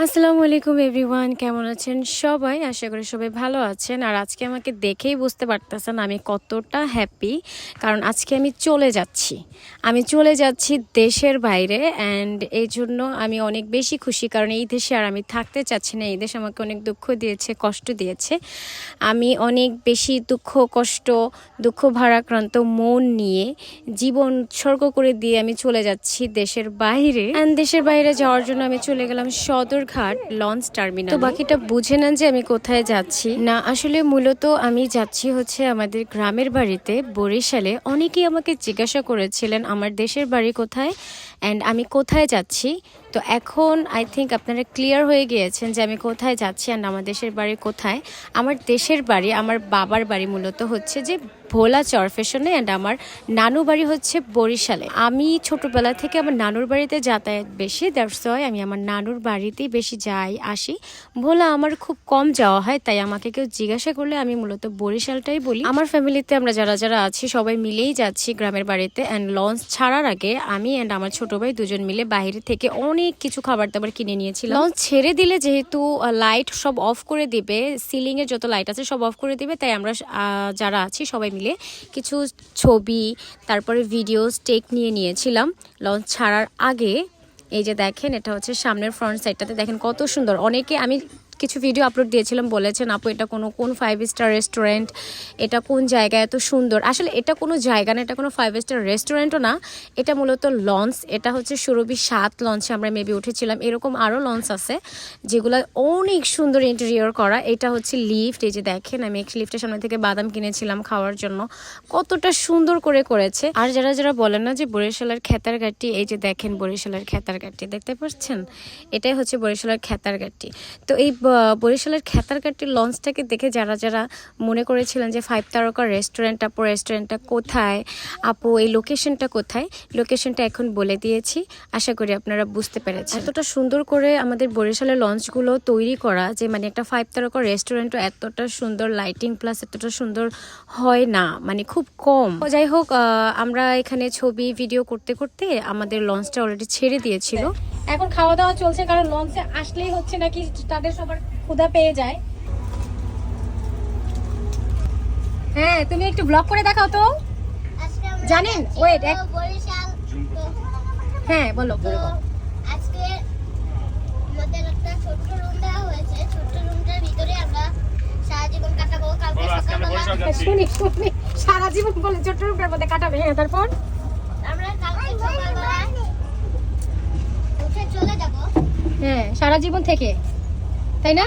আসসালামু আলাইকুম এভরিওয়ান, কেমন আছেন সবাই? আশা করি সবাই ভালো আছেন। আর আজকে আমাকে দেখেই বুঝতে পারতেছেন আমি কতটা হ্যাপি, কারণ আজকে আমি চলে যাচ্ছি দেশের বাইরে। অ্যান্ড এই জন্য আমি অনেক বেশি খুশি, কারণ এই দেশে আর আমি থাকতে চাচ্ছি না। এই দেশ আমাকে অনেক দুঃখ দিয়েছে, কষ্ট দিয়েছে। আমি অনেক বেশি দুঃখ ভারাক্রান্ত মন নিয়ে জীবন উৎসর্গ করে দিয়ে আমি চলে যাচ্ছি দেশের বাইরে। অ্যান্ড দেশের বাইরে যাওয়ার জন্য আমি চলে গেলাম সদরঘাট লঞ্চ টার্মিনাল। তো বাকিটা বুঝে নেন যে আমি কোথায় যাচ্ছি। না, আসলে মূলত আমি যাচ্ছি হচ্ছে আমাদের গ্রামের বাড়িতে বরিশালে। অনেকেই আমাকে জিজ্ঞাসা করেছিলেন আমার দেশের বাড়ি কোথায় অ্যান্ড আমি কোথায় যাচ্ছি। তো এখন আই থিঙ্ক আপনারা ক্লিয়ার হয়ে গিয়েছেন যে আমি কোথায় যাচ্ছি অ্যান্ড আমার দেশের বাড়ি কোথায়। আমার দেশের বাড়ি, আমার বাবার বাড়ি মূলত হচ্ছে যে ভোলা চরফেশনে অ্যান্ড আমার নানু বাড়ি হচ্ছে বরিশালে। আমি ছোটবেলা থেকে আমার নানুর বাড়িতে যাতায়াত বেশি, দ্যাটস ওয়াই আমি আমার নানুর বাড়িতেই বেশি যাই আসি। ভোলা আমার খুব কম যাওয়া হয়, তাই আমাকে কেউ জিজ্ঞাসা করলে আমি মূলত বরিশালটাই বলি। আমার ফ্যামিলিতে আমরা যারা যারা আছি সবাই মিলেই যাচ্ছি গ্রামের বাড়িতে। অ্যান্ড লঞ্চ ছাড়ার আগে আমি অ্যান্ড আমার ছোট ভাই দুজন মিলে বাইরে থেকে অনেক কিছু খাবার দাবার কিনে নিয়েছিলাম। লঞ্চ ছেড়ে দিলে যেহেতু লাইট সব অফ করে দিবে, সিলিং এর যত লাইট আছে সব অফ করে দিবে, তাই আমরা যারা আছি সবাই মিলে কিছু ছবি তারপরে ভিডিওস টেক নিয়েছিলাম লঞ্চ ছাড়ার আগে। এই যে দেখেন, এটা হচ্ছে সামনের ফ্রন্ট সাইডটাতে দেখেন কত সুন্দর। অনেকে আমি কিছু ভিডিও আপলোড দিয়েছিলাম, বলেছেন আপু এটা কোন 5 স্টার রেস্টুরেন্ট, এটা কোন জায়গা এত সুন্দর। আসলে এটা কোনো জায়গা না, এটা কোনো 5 স্টার রেস্টুরেন্টও না, এটা মূলত লঞ্চ। এটা হচ্ছে সুরভি 7 লঞ্চে আমরা মেবি উঠেছিলাম। এরকম আরও লঞ্চ আছে যেগুলো অনেক সুন্দর ইন্টেরিয়র করা। এটা হচ্ছে লিফট। এই যে দেখেন, আমি এক লিফটের সামনে থেকে বাদাম কিনেছিলাম খাওয়ার জন্য। কতটা সুন্দর করেছে। আর যারা যারা বলেন না যে বরিশালের খেতার ঘাটি, এই যে দেখেন বরিশালের খেতার ঘাটি দেখতে পাচ্ছেন, এটাই হচ্ছে বরিশালের খেতার ঘাটি। তো এই বরিশালের খেতার ঘাটির লঞ্চটাকে দেখে যারা যারা মনে করেছিলেন যে 5 তারকার রেস্টুরেন্টটা কোথায় আপু, এই লোকেশনটা কোথায়, লোকেশনটা এখন বলে দিয়েছি। আশা করি আপনারা বুঝতে পেরেছেন। এতটা সুন্দর করে আমাদের বরিশালের লঞ্চগুলো তৈরি করা যে মানে একটা 5 তারকার রেস্টুরেন্টও এতটা সুন্দর লাইটিং প্লাস এতটা সুন্দর হয় না, মানে খুব কম। যাই হোক, আমরা এখানে ছবি ভিডিও করতে করতে আমাদের লঞ্চটা অলরেডি ছেড়ে দিয়েছিল। এখন খাওয়া দাওয়া চলছে, কারণ লঞ্চে আসলেই হচ্ছে নাকি তাদের সবার ক্ষুধা পেয়ে যায়। হ্যাঁ, তুমি একটু ব্লগ করে দেখাও তো। জানেন ওয়েট হ্যাঁ বলো। আজকে আমাদের একটা ছোট্ট রুম দেওয়া হয়েছে। ছোট্ট রুমটার ভিতরে আমরা সারা জীবন কাটাবো। কালকে সকালবেলা শুনি সারা জীবন বলে ছোট্ট রুমটার মধ্যে কাটাবে। হ্যাঁ, তারপর আমরা কালকে সকালবেলা উঠে চলে যাব। হ্যাঁ, সারা জীবন থেকে, তাই না?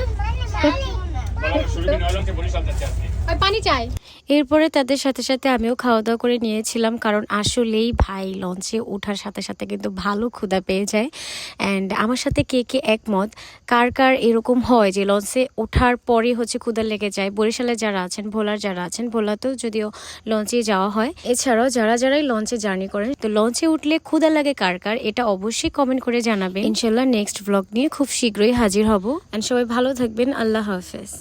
পানি চাই। এরপরে তাদের সাথে সাথে আমিও খাওয়া দাওয়া করে নিয়েছিলাম, কারণ আসলেই ভাই লঞ্চে ওঠার সাথে সাথে কিন্তু ভালো ক্ষুধা পেয়ে যায়। অ্যান্ড আমার সাথে কে কে একমত, কার কার এরকম হয় যে লঞ্চে ওঠার পরে হচ্ছে ক্ষুধা লেগে যায়? বরিশালে যারা আছেন, ভোলার যারা আছেন, ভোলাতেও যদিও লঞ্চে যাওয়া হয়। এছাড়াও যারাই লঞ্চে জার্নি করেন, তো লঞ্চে উঠলে ক্ষুধা লাগে কার কার, এটা অবশ্যই কমেন্ট করে জানাবেন। ইনশাল্লাহ নেক্সট ব্লগ নিয়ে খুব শীঘ্রই হাজির হব। অ্যান্ড সবাই ভালো থাকবেন। আল্লাহ হাফেজ।